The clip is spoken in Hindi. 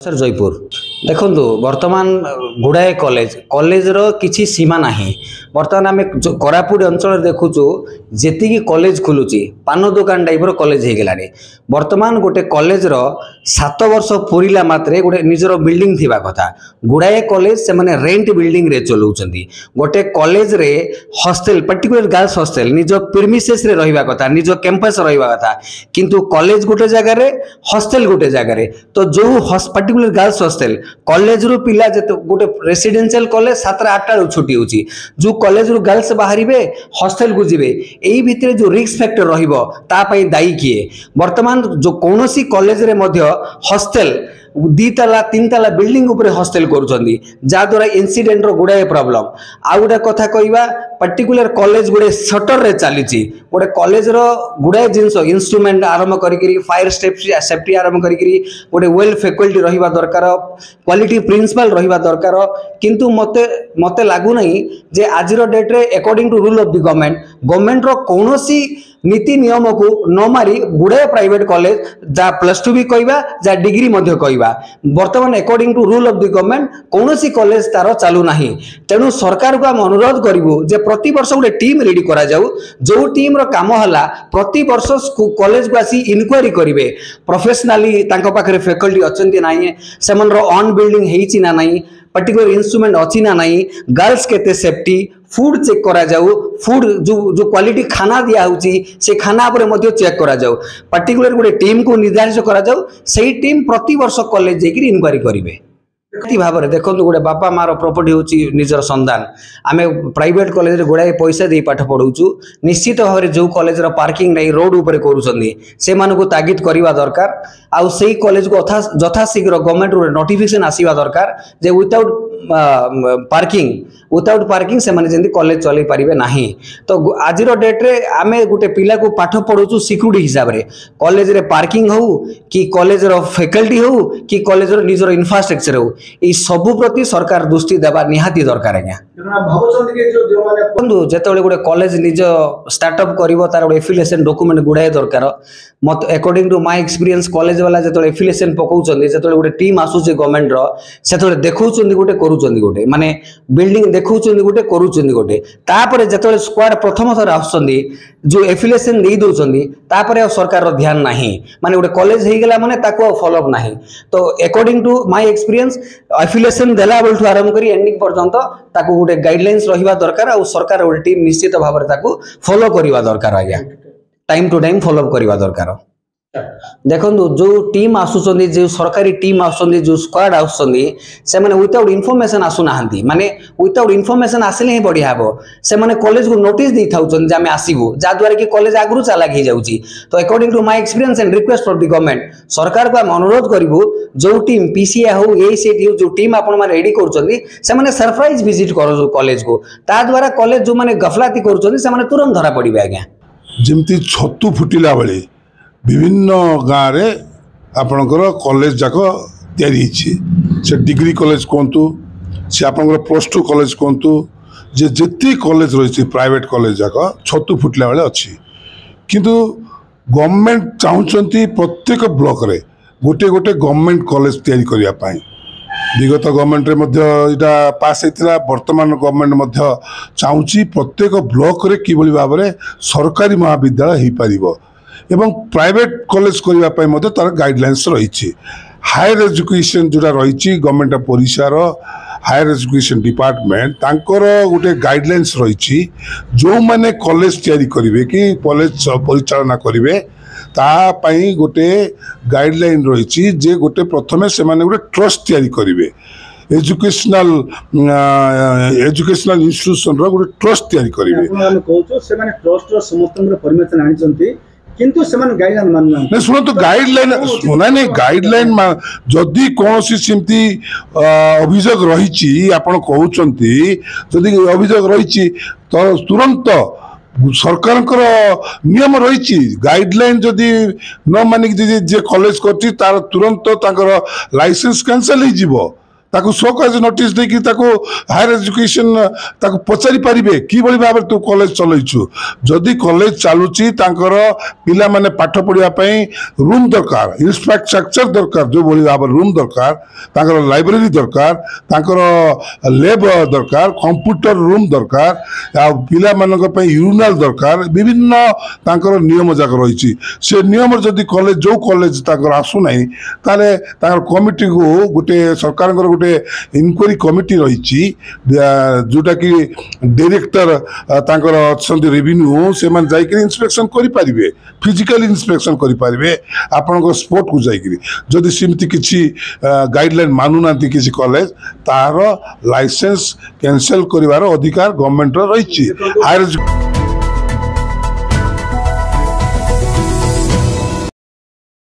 सर जयपुर देखो बर्तमान गुड़ाए कॉलेज कॉलेज रो किछि सीमा नाही। बर्तमान आम कोरापुट अंचल देखुचु जी कॉलेज खुलुची पान दुकान टाइप कॉलेज हो गलानी। बर्तमान गोटे कॉलेज रो 7 वर्ष पूरीला मात्रे गोटे निजर बिल्डिंग थिबा कथा। गुड़ाए कॉलेज से माने रेंट बिल्डिंग रे चलाउछंती। गोटे कॉलेज रे हॉस्टल पर्टिकुलर गर्ल्स हॉस्टल निज प्रीमिसेस रे रहिबा कथा, निज कैंपस रहिबा कथा, किंतु कॉलेज गोटे जगह रे हॉस्टल गोटे जगह रे। तो जो पर्टिकुलर गर्ल्स हॉस्टल कॉलेज रु पिला जते गोटे रेसिडेंशियल कॉलेज 7-8 छुट्टी होची, जो कॉलेज रु गर्ल्स बाहरिबे हॉस्टल को जिबे एई भितरे जो रिस्क फैक्टर रहिबो ता पई दायी किए। वर्तमान जो कोनोसी कॉलेज रे मध्य हॉस्टल 2 तला 3 तला बिल्डिंग ऊपर हॉस्टल करूछंदी, जा द्वारा इंसिडेंट रो गुडाए प्रॉब्लम। आ गुडा कथा कहबा पर्टिकुलर कॉलेज गुडे शटर रे चलीची, गोटे कॉलेज रो गुडाए जिंस इंस्ट्रूमेंट आरंभ करिकरी फायर सेफ्टी आरंभ करिकरी गोटे वेल फैकल्टी रहिबा दरकार, क्वालिटी प्रिंसिपल रहिबा दरकार। किंतु मते लागु नहीं जे आजिरो डेट रे according to rule of the government रो कोनोसी नीति नियम को न मारी गुड़ाए प्राइवेट कॉलेज जा +2 भी कहवा जा डिग्री मध्य कहवा वर्तमान according to rule of the government कौनसी कॉलेज तार चालू नाही। तेणु सरकार को आम अनुरोध करूँ जे प्रति वर्ष गोटे टीम रेडी करा जाऊ, जो टीम रो काम हला प्रति वर्ष कॉलेज को आसी इनक्वारी करिवे प्रोफेशनली तांको पाखरे फैकल्टी अछंती नाही, सेमनरो ऑन बिल्डिंग हेची ना नाही, पर्टिकुलर इंस्ट्रूमेंट अच्छी ना नहीं, गर्ल्स केते सेफ्टी, फूड चेक करा जाऊ, फूड जो क्वालिटी खाना दिया होची से खाना पर मध्य चेक करा जाऊ, पर्टिकुलर गोटे टीम को निर्धारित करा जाऊ, सही टीम प्रति वर्ष कॉलेज जेकि इनक्वारी करिवे। भाव में देखो गोटे बापा मार प्रॉपर्टी होची निजर संधान, आम प्राइवेट कॉलेज रे गुड़ाए पैसा दे पाठ पढ़ाऊँ, निश्चित भाव में जो कॉलेज रो पार्किंग नहीं रोड ऊपर करूँ तागिद करवा दरकार। आउ से कॉलेज को यथाशीघ्र गवर्नमेंट नोटिफिकेशन आसवा दरकार जे विदाउट पार्किंग से माने जेंती कॉलेज चलई पारिबे नाही। तो आज डेट रे आमे गोटे पिला को पाठ पढ़ाऊँ सिक्यूरिटी हिसाब रे, कॉलेज रे पार्किंग हो कि कॉलेज रो फैकल्टी हो कि कॉलेज रो निजर इंफ्रास्ट्रक्चर हो, ई सबु प्रति सरकार दृष्टि देबा निहाती दरकार। आज्ञा बंधु जेतेबेले गोटे कॉलेज निज स्टार्टअप करिवो तार गोटे एफिलिएशन डॉक्यूमेंट गुड़ाए दरकार। मत according to my experience college वाला जेतेबेले एफिलिएशन पकाउछन्ती जेतेबेले गोटे टीम आसुचे गवर्नमेंट रो सेतेबेले देखौछन्ती गोटे करूछन्ती गोटे माने बिल्डिंग देखौछन्ती गोटे करूछन्ती गोटे, तापरे जेतेबेले स्क्वाड प्रथम थर आसुछन्ती जो एफिलिएशन दे दउछन्ती तापरे सरकार रो ध्यान नाही, माने गोटे कॉलेज हे गेला माने ताको फॉलो अप नाही। तो according to my experience affiliation देला बेल ठु आरंभ करी एंडिंग पर्यंत ताको गोटे गाइडलाइंस रहिबा दरकार और सरकार गोटे टीम निश्चित भाव में ताको फॉलो करिवा दरकार। आज्ञा time to time follow up करिवा दरकार। देखो जो टीम आसुचंदी जो सरकारी टीम आसुचंदी जो स्क्वाड आसुचंदी से माने विदाउट इन्फॉर्मेशन आसु नाहंती, माने विदाउट इन्फॉर्मेशन आसिले ही बढ़िया हबो। से माने कॉलेज को नोटिस दै थाउचन जे आमे आसीबो, जा द्वारा कि कॉलेज आगरु चालाक हे जाउची। तो according to my experience and request for the government सरकार को हम अनुरोध करिवो जो टीम पीसीए हो ए सेट हो जो टीम आपण माने रेडी करचंदी से माने सरप्राइज विजिट करो कॉलेज को, ता द्वारा कॉलेज जो माने गफलाती करचंदी से माने तुरंत धरा पड़िबे। आज्ञा जेमती छतु फुटिला बेले विभिन्न गाँव में आपणकर कॉलेज जाक तैयारी से डिग्री कॉलेज कहतु से आप +2 कॉलेज कहतु जे जिते कॉलेज रही प्राइवेट कॉलेज जाक छतु फुटला बेले अच्छी, किंतु गवर्नमेंट चाहूँगी प्रत्येक ब्लॉक रे गोटे गोटे गवर्नमेंट कॉलेज तैयारी करने। विगत गवर्नमेंट रे मध्य इटा पास होता, वर्तमान गवर्नमेंट चाहूँगी प्रत्येक ब्लॉक रे किभली भाव में सरकारी महाविद्यालय हो पारिबो एवं प्राइवेट कॉलेज करने तार गाइडलाइंस रही। हायर एजुकेशन जोड़ा रही government of Odisha higher education department तांकर गोटे गाइडलाइंस रही, जो माने कॉलेज तैयारी करेंगे कि कॉलेज परिचालना करेंगे तापाई गोटे गाइडलाइन रही जे गोटे प्रथमे से माने गोटे ट्रस्ट तैयारी करेंगे, एजुकेशनल इंस्टीट्यूशन रो गोटे ट्रस्ट तैयारी करेंगे। किंतु सेमान गाइडलाइन मानना नहीं सुनो तो गाइडलाइन सुना नहीं गाइडलाइन जदि कौन सिमती अभियोग रही आपण कहउचंती जदि अभियोग रही तो तुरंत सरकार नियम रही गाइडलाइन जदि न मानिक जे कॉलेज करती तार तुरंत ताकर लाइसेंस कैंसल हो ताकू सोकाज नोटिस देकी ताकू हायर एजुकेशन ताकू पचारि पारिबे कि बळी भाबे तू कॉलेज चलैछु जदि कॉलेज चालुची तांकर पिला माने पाठ पढिया पई रूम दरकार इंफ्रास्ट्रक्चर दरकार जो बळी भाबे रूम दरकार तांकर लाइब्रेरी दरकार तांकर लैब दरकार कंप्यूटर रूम दरकार आ पिला मानक पई यूरिनल दरकार विभिन्न तांकर नियम जाक रहिछि से नियम जदि कॉलेज जो कॉलेज तांकर आसु नाही ताले तांकर कमिटी को गुटे सरकार गुटे इनक्वारी कमिटी रही जोटा कि डायरेक्टर तांकर अच्छे रेवेन्यू से जाकर इन्स्पेक्शन करें फिजिकल इन्स्पेक्शन करें आपण स्पोर्ट को जाकि जदि सेमती किसी गाइडलाइन मानुना किसी कॉलेज तार लाइसेंस कैंसल कर अधिकार गवर्नमेंट रही हायर